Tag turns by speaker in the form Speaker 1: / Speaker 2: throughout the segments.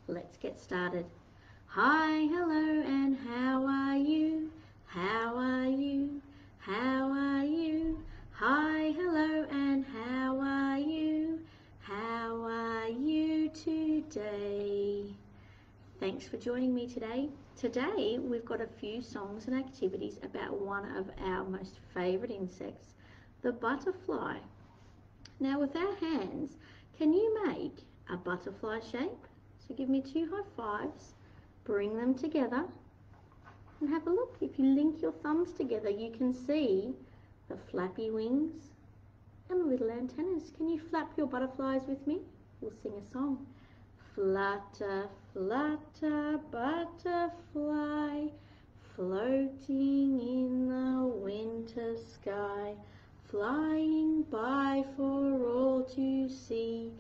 Speaker 1: Let's get started. Hi, hello, and how are you? How are you? How are you? Hi, hello, and how are you? How are you today? Thanks for joining me today. Today we've got a few songs and activities about one of our most favourite insects, the butterfly. Now with our hands, can you make a butterfly shape? So give me 2 high fives, bring them together and have a look. If you link your thumbs together, you can see the flappy wings and the little antennas. Can you flap your butterflies with me? We'll sing a song. Flutter, flutter, butterfly, floating in the winter sky, flying by for all to see,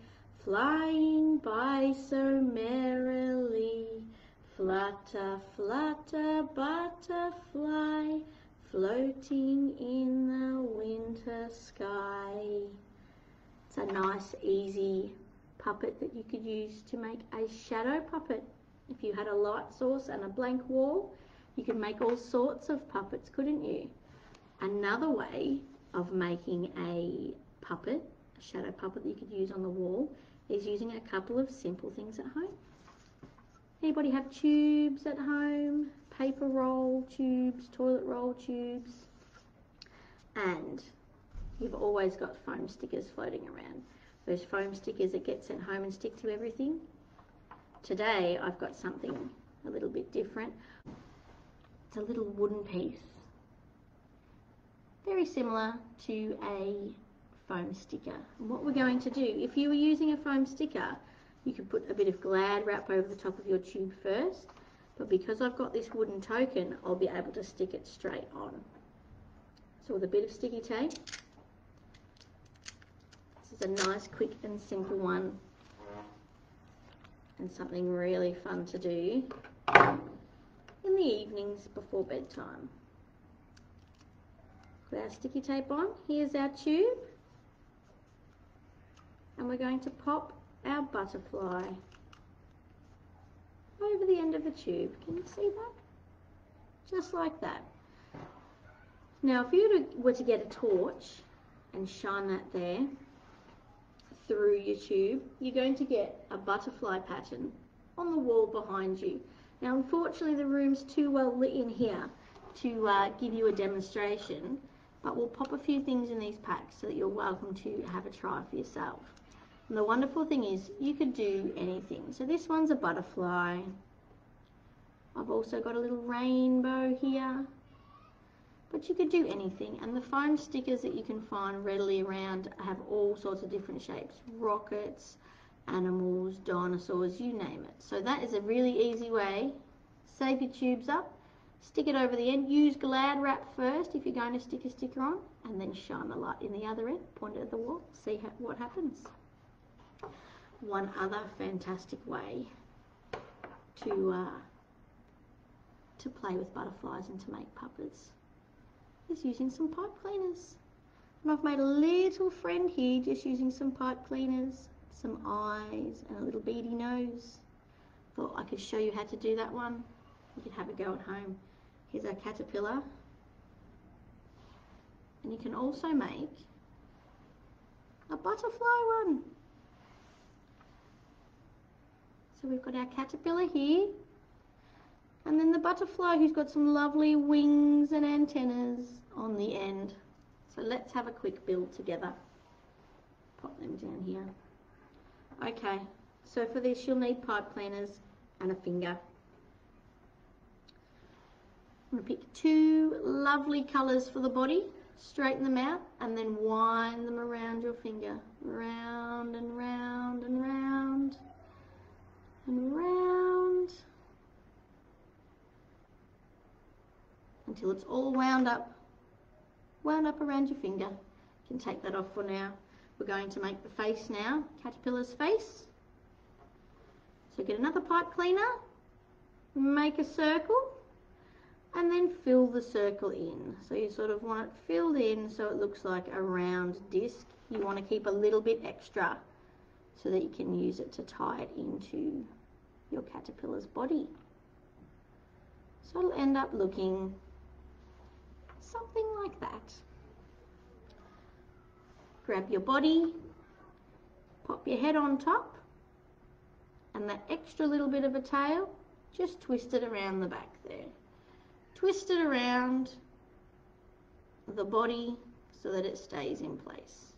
Speaker 1: flying by so merrily. Flutter, flutter, butterfly, floating in the winter sky. It's a nice, easy puppet that you could use to make a shadow puppet. If you had a light source and a blank wall, you could make all sorts of puppets, couldn't you? Another way of making a puppet, a shadow puppet that you could use on the wall, is using a couple of simple things at home. Anybody have tubes at home? Paper roll tubes, toilet roll tubes, and you've always got foam stickers floating around. Those foam stickers that get sent home and stick to everything. Today I've got something a little bit different. It's a little wooden piece, very similar to a foam sticker. And what we're going to do, if you were using a foam sticker, you could put a bit of Glad wrap over the top of your tube first, but because I've got this wooden token, I'll be able to stick it straight on. So with a bit of sticky tape, this is a nice, quick and simple one, and something really fun to do in the evenings before bedtime. Put our sticky tape on. Here's our tube, and we're going to pop our butterfly over the end of the tube. Can you see that? Just like that. Now if you were to get a torch and shine that there through your tube, you're going to get a butterfly pattern on the wall behind you. Now unfortunately the room's too well lit in here to give you a demonstration, but we'll pop a few things in these packs so that you're welcome to have a try for yourself. And the wonderful thing is you could do anything. So this one's a butterfly. I've also got a little rainbow here, but you could do anything. And the foam stickers that you can find readily around have all sorts of different shapes. Rockets, animals, dinosaurs, you name it. So that is a really easy way. Save your tubes up, stick it over the end. Use Glad wrap first if you're going to stick a sticker on, and then shine the light in the other end, point it at the wall, see what happens. One other fantastic way to play with butterflies and to make puppets is using some pipe cleaners. And I've made a little friend here just using some pipe cleaners, some eyes and a little beady nose. Thought I could show you how to do that one. You could have a go at home. Here's our caterpillar. And you can also make a butterfly one. So we've got our caterpillar here, and then the butterfly who's got some lovely wings and antennas on the end. So let's have a quick build together. Pop them down here. Okay, so for this you'll need pipe cleaners and a finger. I'm going to pick 2 lovely colours for the body, straighten them out, and then wind them around your finger. Round and round and round and round until it's all wound up around your finger. You can take that off for now. We're going to make the face now, caterpillar's face. So get another pipe cleaner, make a circle, and then fill the circle in. So you sort of want it filled in so it looks like a round disc. You want to keep a little bit extra so that you can use it to tie it into your caterpillar's body. So it'll end up looking something like that. Grab your body, pop your head on top, and that extra little bit of a tail, just twist it around the back there. Twist it around the body so that it stays in place.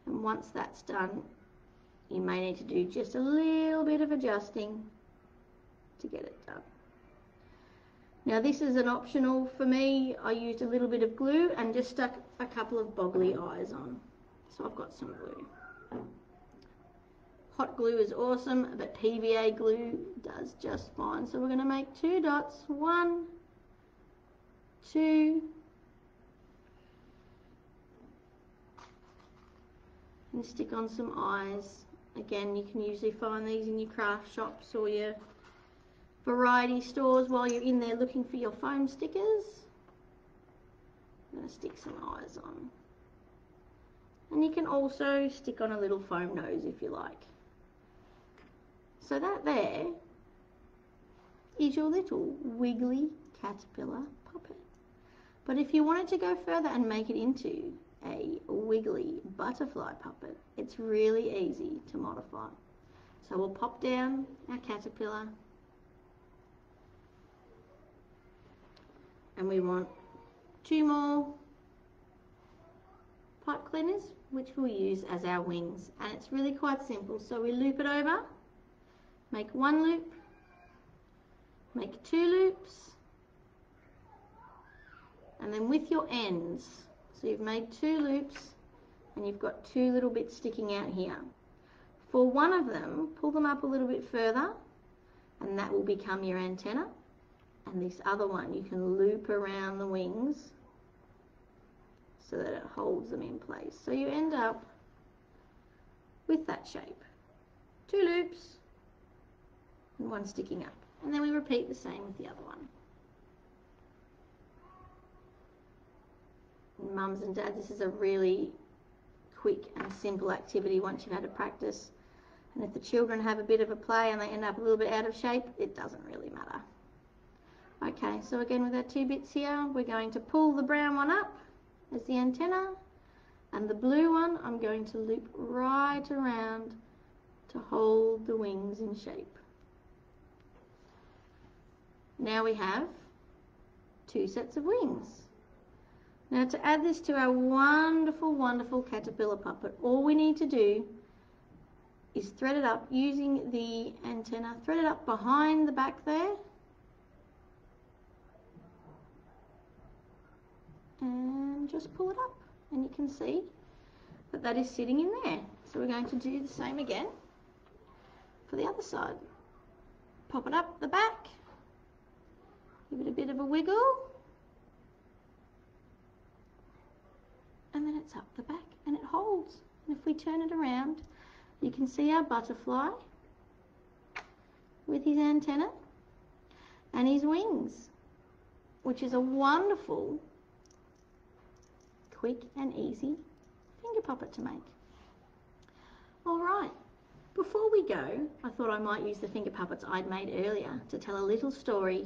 Speaker 1: And once that's done, you may need to do just a little bit of adjusting to get it done. Now this is an optional for me. I used a little bit of glue and just stuck a couple of boggly eyes on. So I've got some glue. Hot glue is awesome, but PVA glue does just fine. So we're going to make 2 dots, 1, 2, and stick on some eyes. Again, you can usually find these in your craft shops or your variety stores while you're in there looking for your foam stickers. I'm going to stick some eyes on. And you can also stick on a little foam nose if you like. So that there is your little wiggly caterpillar puppet. But if you wanted to go further and make it into a wiggly butterfly puppet, it's really easy to modify. So we'll pop down our caterpillar, and we want 2 more pipe cleaners, which we'll use as our wings. And it's really quite simple. So we loop it over, make 1 loop, make 2 loops, and then with your ends, so you've made 2 loops and you've got 2 little bits sticking out here. For one of them, pull them up a little bit further, and that will become your antenna. And this other one you can loop around the wings so that it holds them in place. So you end up with that shape. 2 loops and 1 sticking up. And then we repeat the same with the other one. Mums and dads, this is a really quick and simple activity once you've had a practice. And if the children have a bit of a play and they end up a little bit out of shape, it doesn't really matter. Okay, so again with our 2 bits here, we're going to pull the brown one up as the antenna, and the blue one I'm going to loop right around to hold the wings in shape. Now we have 2 sets of wings. Now to add this to our wonderful, wonderful caterpillar puppet, all we need to do is thread it up using the antenna, thread it up behind the back there, and just pull it up, and you can see that that is sitting in there. So we're going to do the same again for the other side. Pop it up the back, give it a bit of a wiggle, and then it's up the back and it holds. And if we turn it around, you can see our butterfly with his antenna and his wings, which is a wonderful, quick and easy finger puppet to make. Alright, before we go, I thought I might use the finger puppets I'd made earlier to tell a little story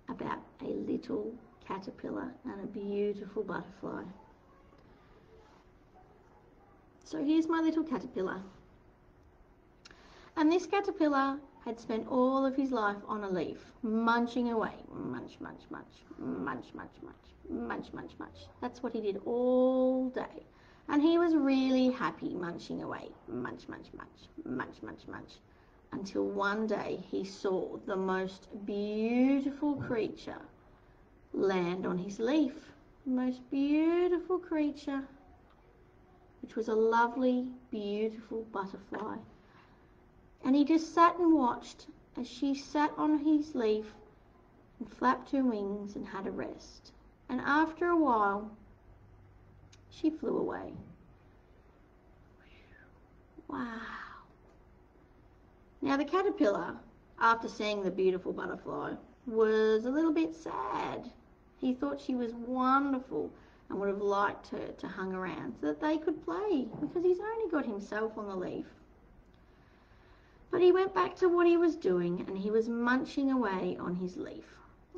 Speaker 1: about a little caterpillar and a beautiful butterfly. So here's my little caterpillar. And this caterpillar had spent all of his life on a leaf, munching away. Munch, munch, munch, munch, munch, munch, munch, munch, munch. That's what he did all day. And he was really happy munching away. Munch, munch, munch, munch, munch, munch. Until one day he saw the most beautiful creature land on his leaf. The most beautiful creature, which was a lovely, beautiful butterfly. And he just sat and watched as she sat on his leaf and flapped her wings and had a rest. And after a while, she flew away. Wow. Now the caterpillar, after seeing the beautiful butterfly, was a little bit sad. He thought she was wonderful and would have liked her to hang around so that they could play, because he's only got himself on the leaf. But he went back to what he was doing, and he was munching away on his leaf.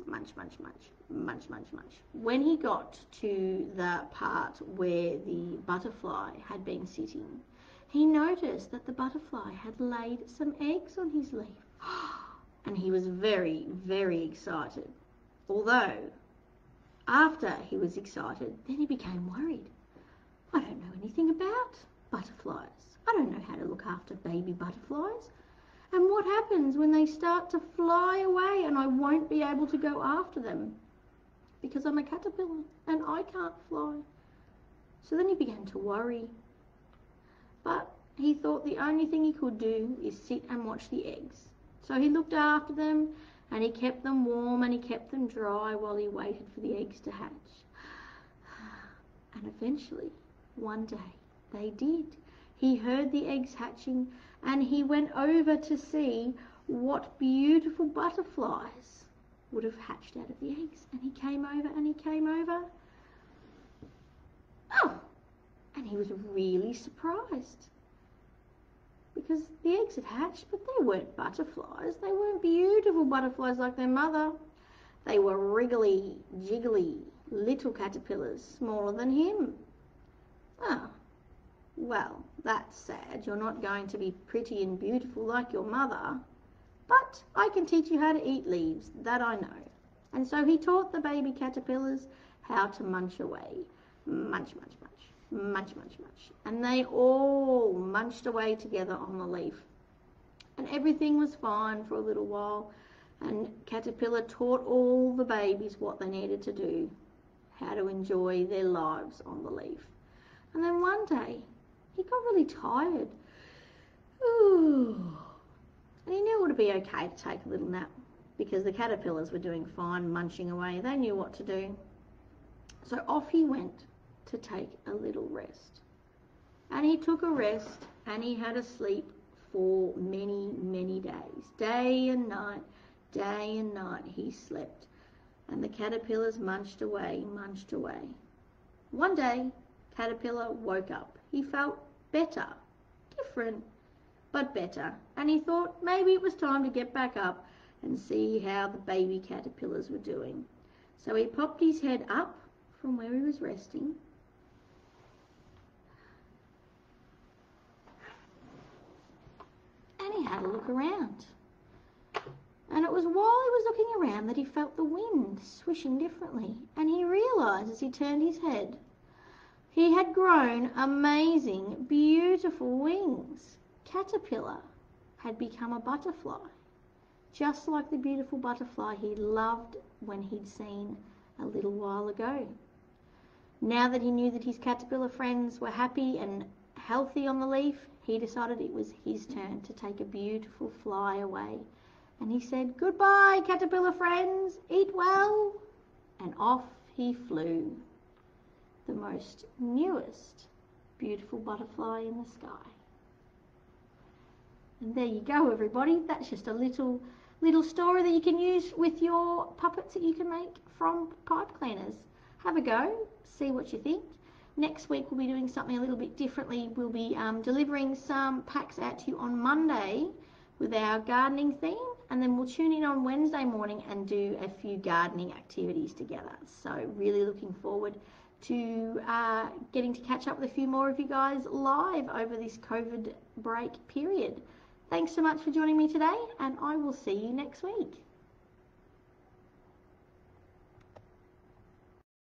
Speaker 1: Munch, munch, munch, munch, munch, munch. When he got to the part where the butterfly had been sitting, he noticed that the butterfly had laid some eggs on his leaf. And he was very, very excited. Although, after he was excited, then he became worried. I don't know anything about butterflies. I don't know how to look after baby butterflies. And what happens when they start to fly away and I won't be able to go after them? Because I'm a caterpillar and I can't fly. So then he began to worry. But he thought the only thing he could do is sit and watch the eggs. So he looked after them and he kept them warm and he kept them dry while he waited for the eggs to hatch. And eventually, one day, they did. He heard the eggs hatching and he went over to see what beautiful butterflies would have hatched out of the eggs. And he came over and he came over. Oh! And he was really surprised. Because the eggs had hatched, but they weren't butterflies. They weren't beautiful butterflies like their mother. They were wriggly, jiggly, little caterpillars, smaller than him. Ah, well, that's sad. You're not going to be pretty and beautiful like your mother. But I can teach you how to eat leaves, that I know. And so he taught the baby caterpillars how to munch away. Munch, munch, munch. Munch, munch, munch. And they all munched away together on the leaf. And everything was fine for a little while. And Caterpillar taught all the babies what they needed to do, how to enjoy their lives on the leaf. And then one day, he got really tired. Ooh. And he knew it would be okay to take a little nap because the caterpillars were doing fine, munching away. They knew what to do. So off he went to take a little rest. And he took a rest and he had a sleep for many, many days. Day and night he slept. And the caterpillars munched away, munched away. One day, Caterpillar woke up. He felt better, different, but better. And he thought maybe it was time to get back up and see how the baby caterpillars were doing. So he popped his head up from where he was resting. And he had a look around. And it was while he was looking around that he felt the wind swishing differently. And he realised as he turned his head, he had grown amazing, beautiful wings. Caterpillar had become a butterfly, just like the beautiful butterfly he loved when he'd seen a little while ago. Now that he knew that his caterpillar friends were happy and healthy on the leaf, he decided it was his turn to take a beautiful fly away. And he said, "Goodbye, caterpillar friends, eat well." And off he flew, the most newest beautiful butterfly in the sky. And there you go, everybody. That's just a little story that you can use with your puppets that you can make from pipe cleaners. Have a go, see what you think. Next week we'll be doing something a little bit differently. We'll be delivering some packs out to you on Monday with our gardening theme, and then we'll tune in on Wednesday morning and do a few gardening activities together. So really looking forward to getting to catch up with a few more of you guys live over this COVID break period. Thanks so much for joining me today, and I will see you next week.